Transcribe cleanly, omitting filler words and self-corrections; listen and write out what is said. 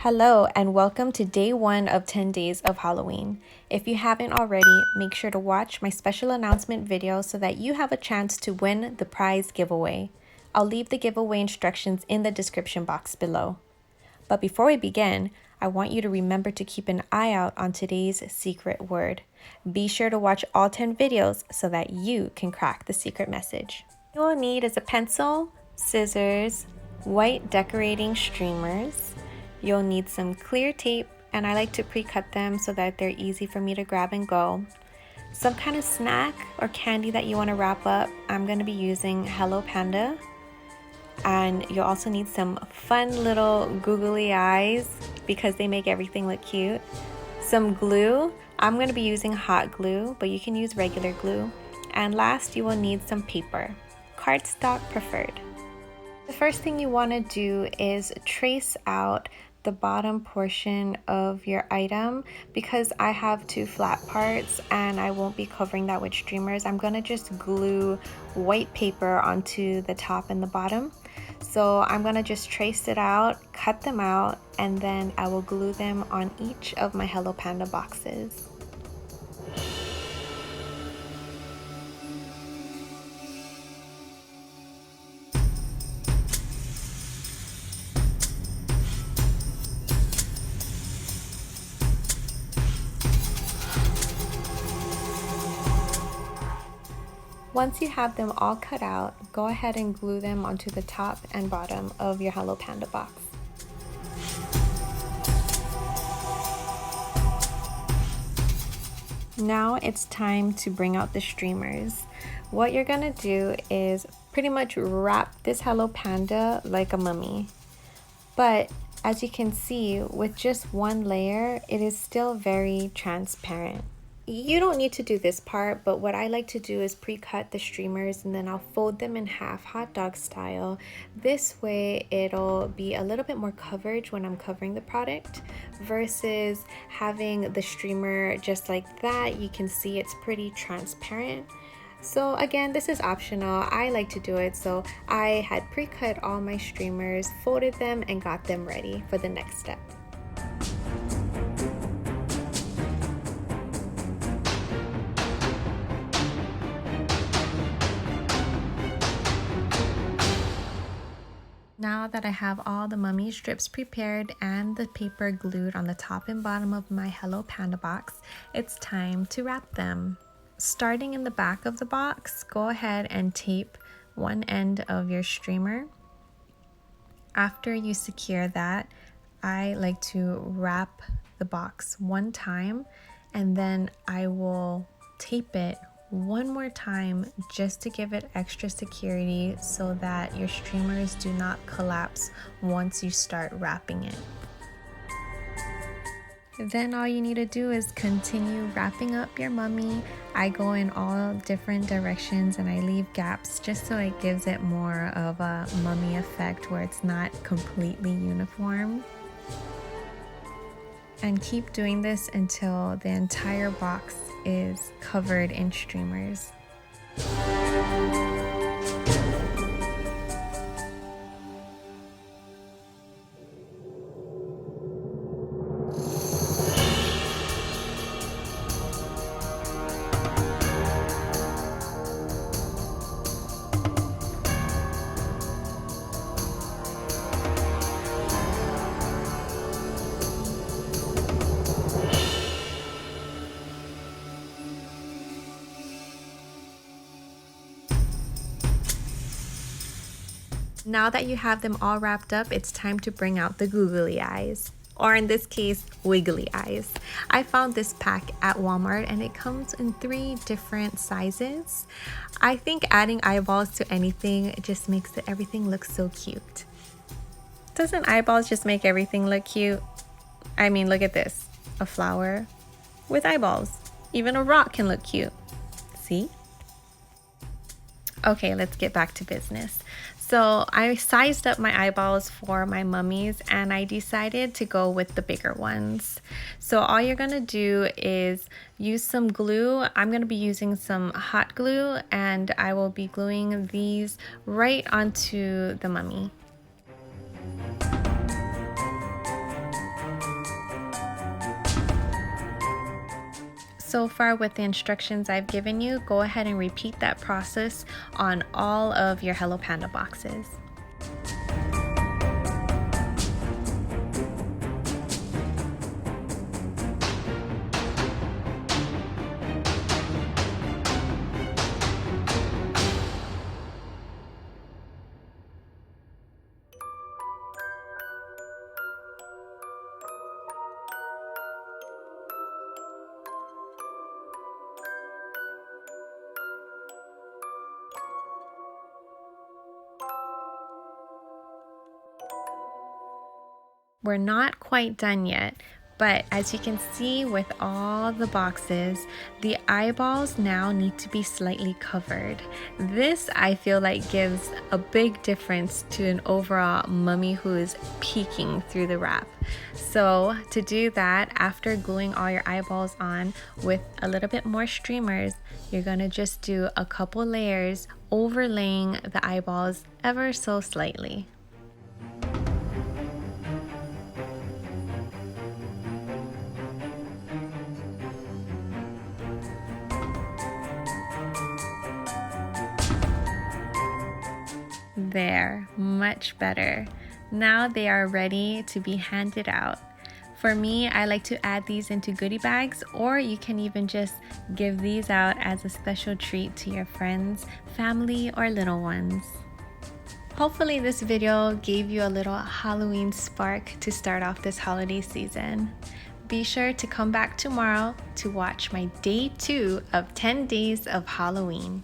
Hello and welcome to day 1 of 10 days of Halloween. If you haven't already, make sure to watch my special announcement video so that you have a chance to win the prize giveaway. I'll leave the giveaway instructions in the description box below. But before we begin, I want you to remember to keep an eye out on today's secret word. Be sure to watch all 10 videos so that you can crack the secret message. What you'll need is a pencil, scissors, white decorating streamers. You'll need some clear tape, and I like to pre-cut them so that they're easy for me to grab and go. Some kind of snack or candy that you want to wrap up. I'm going to be using Hello Panda. And you'll also need some fun little googly eyes because they make everything look cute. Some glue. I'm going to be using hot glue, but you can use regular glue. And last, you will need some paper. Cardstock preferred. The first thing you want to do is trace out the bottom portion of your item. Because I have 2 flat parts and I won't be covering that with streamers, I'm going to just glue white paper onto the top and the bottom. So I'm going to just trace it out, cut them out, and then I will glue them on each of my Hello Panda boxes. Once you have them all cut out, go ahead and glue them onto the top and bottom of your Hello Panda box. Now it's time to bring out the streamers. What you're gonna do is pretty much wrap this Hello Panda like a mummy. But as you can see, with just one layer, it is still very transparent. You don't need to do this part, but what I like to do is pre-cut the streamers and then I'll fold them in half hot dog style. This way it'll be a little bit more coverage when I'm covering the product versus having the streamer just like that. You can see it's pretty transparent. So again, this is optional. I like to do it, so I had pre-cut all my streamers, folded them, and got them ready for the next step. Now that I have all the mummy strips prepared and the paper glued on the top and bottom of my Hello Panda box, it's time to wrap them. Starting in the back of the box, go ahead and tape one end of your streamer. After you secure that, I like to wrap the box one time and then I will tape it one more time just to give it extra security so that your streamers do not collapse once you start wrapping it. Then all you need to do is continue wrapping up your mummy. I go in all different directions and I leave gaps just so it gives it more of a mummy effect where it's not completely uniform. And keep doing this until the entire box is covered in streamers. Now that you have them all wrapped up, it's time to bring out the googly eyes, or in this case, wiggly eyes. I found this pack at Walmart and it comes in 3 different sizes. I think adding eyeballs to anything just makes everything look so cute. Doesn't eyeballs just make everything look cute? I mean, look at this, a flower with eyeballs. Even a rock can look cute. See? Okay, let's get back to business. So I sized up my eyeballs for my mummies and I decided to go with the bigger ones. So all you're gonna do is use some glue. I'm gonna be using some hot glue and I will be gluing these right onto the mummy. So far with the instructions I've given you, go ahead and repeat that process on all of your Hello Panda boxes. We're not quite done yet, but as you can see with all the boxes, the eyeballs now need to be slightly covered. This, I feel like, gives a big difference to an overall mummy who is peeking through the wrap. So to do that, after gluing all your eyeballs on with a little bit more streamers, you're gonna just do a couple layers overlaying the eyeballs ever so slightly. There, much better. Now they are ready to be handed out. For me, I like to add these into goodie bags, or you can even just give these out as a special treat to your friends, family, or little ones. Hopefully this video gave you a little Halloween spark to start off this holiday season. Be sure to come back tomorrow to watch my day 2 of 10 days of Halloween.